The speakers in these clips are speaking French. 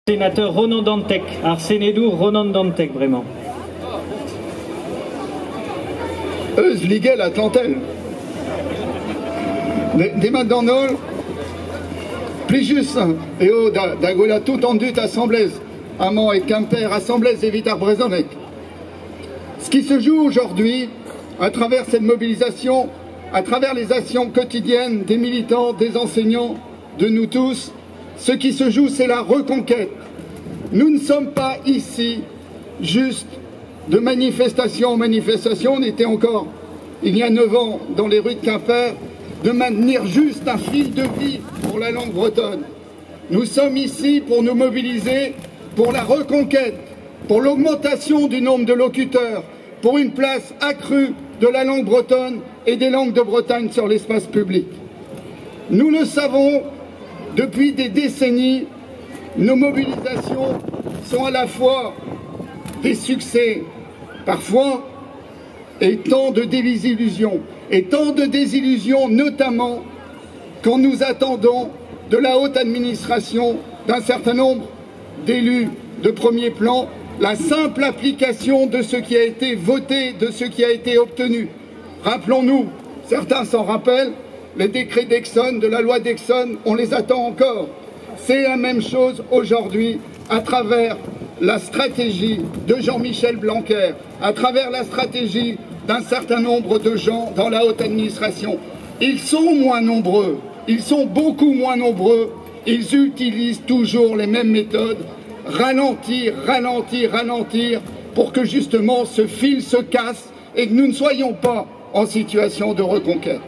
Sénateur Ronan Dantec, Arsénédou Ronan Dantec, vraiment. Eus ligel Atlantel. Des maintenant, plus juste, et au d'agola tout en dut assemblée, Amant et Quimper, assemblée et Vitar Brezonec. Ce qui se joue aujourd'hui, à travers cette mobilisation, à travers les actions quotidiennes des militants, des enseignants, de nous tous, ce qui se joue, c'est la reconquête. Nous ne sommes pas ici juste de manifestation en manifestation. On était encore, il y a 9 ans, dans les rues de Quimper, de maintenir juste un fil de vie pour la langue bretonne. Nous sommes ici pour nous mobiliser pour la reconquête, pour l'augmentation du nombre de locuteurs, pour une place accrue de la langue bretonne et des langues de Bretagne sur l'espace public. Nous le savons, depuis des décennies, nos mobilisations sont à la fois des succès, parfois, et tant de désillusions. Et tant de désillusions, notamment quand nous attendons de la haute administration, d'un certain nombre d'élus de premier plan, la simple application de ce qui a été voté, de ce qui a été obtenu. Rappelons-nous, certains s'en rappellent, les décrets d'Exxon, de la loi d'Exxon, on les attend encore. C'est la même chose aujourd'hui à travers la stratégie de Jean-Michel Blanquer, à travers la stratégie d'un certain nombre de gens dans la haute administration. Ils sont moins nombreux, ils sont beaucoup moins nombreux, ils utilisent toujours les mêmes méthodes, ralentir, ralentir, ralentir, pour que justement ce fil se casse et que nous ne soyons pas en situation de reconquête.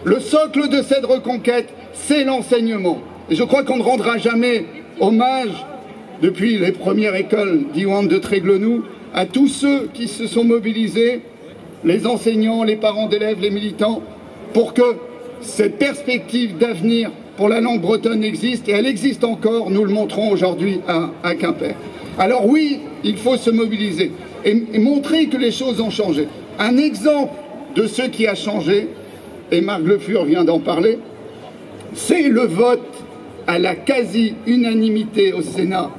Le socle de cette reconquête, c'est l'enseignement. Et je crois qu'on ne rendra jamais hommage, depuis les premières écoles d'Iwan de Tréglonou, à tous ceux qui se sont mobilisés, les enseignants, les parents d'élèves, les militants, pour que cette perspective d'avenir pour la langue bretonne existe, et elle existe encore, nous le montrons aujourd'hui à Quimper. Alors oui, il faut se mobiliser et montrer que les choses ont changé. Un exemple de ce qui a changé, et Marc Le Fur vient d'en parler, c'est le vote à la quasi-unanimité au Sénat,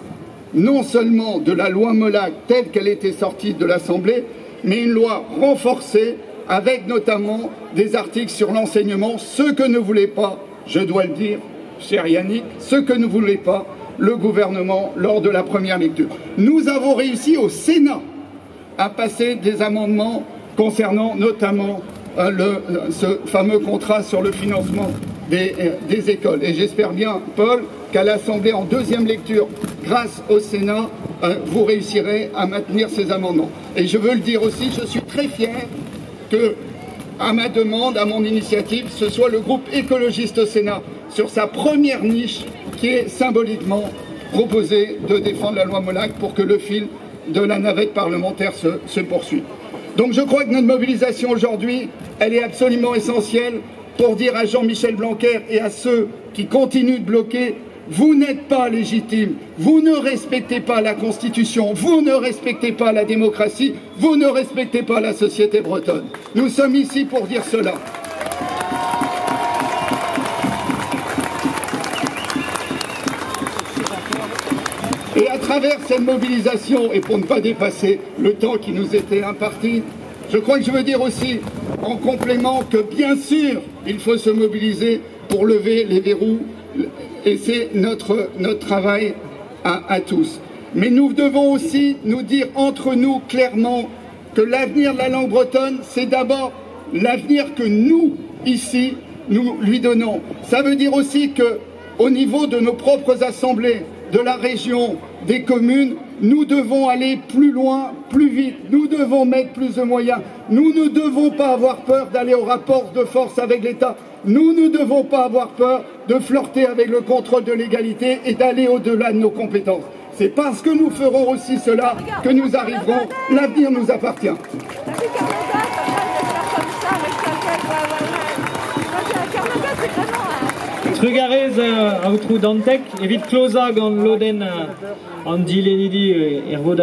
non seulement de la loi Molac telle qu'elle était sortie de l'Assemblée, mais une loi renforcée avec notamment des articles sur l'enseignement, ce que ne voulait pas, je dois le dire, cher Yannick, ce que ne voulait pas le gouvernement lors de la première lecture. Nous avons réussi au Sénat à passer des amendements concernant notamment ce fameux contrat sur le financement des écoles. Et j'espère bien, Paul, qu'à l'Assemblée, en deuxième lecture, grâce au Sénat, vous réussirez à maintenir ces amendements. Et je veux le dire aussi, je suis très fier que, à ma demande, à mon initiative, ce soit le groupe écologiste au Sénat, sur sa première niche, qui est symboliquement proposé de défendre la loi Molac pour que le fil de la navette parlementaire se poursuive. Donc je crois que notre mobilisation aujourd'hui, elle est absolument essentielle pour dire à Jean-Michel Blanquer et à ceux qui continuent de bloquer: vous n'êtes pas légitimes, vous ne respectez pas la Constitution, vous ne respectez pas la démocratie, vous ne respectez pas la société bretonne. Nous sommes ici pour dire cela. Et à travers cette mobilisation, et pour ne pas dépasser le temps qui nous était imparti, je crois que je veux dire aussi, en complément, que bien sûr, il faut se mobiliser pour lever les verrous, et c'est notre travail à tous. Mais nous devons aussi nous dire entre nous clairement que l'avenir de la langue bretonne, c'est d'abord l'avenir que nous, ici, nous lui donnons. Ça veut dire aussi qu'au niveau de nos propres assemblées, de la région, des communes, nous devons aller plus loin, plus vite, nous devons mettre plus de moyens. Nous ne devons pas avoir peur d'aller au rapport de force avec l'État. Nous ne devons pas avoir peur de flirter avec le contrôle de l'égalité et d'aller au-delà de nos compétences. C'est parce que nous ferons aussi cela que nous arriverons. L'avenir nous appartient. Trugarez Outru Dantec, evit closa gant loden an dilenidi ervoda.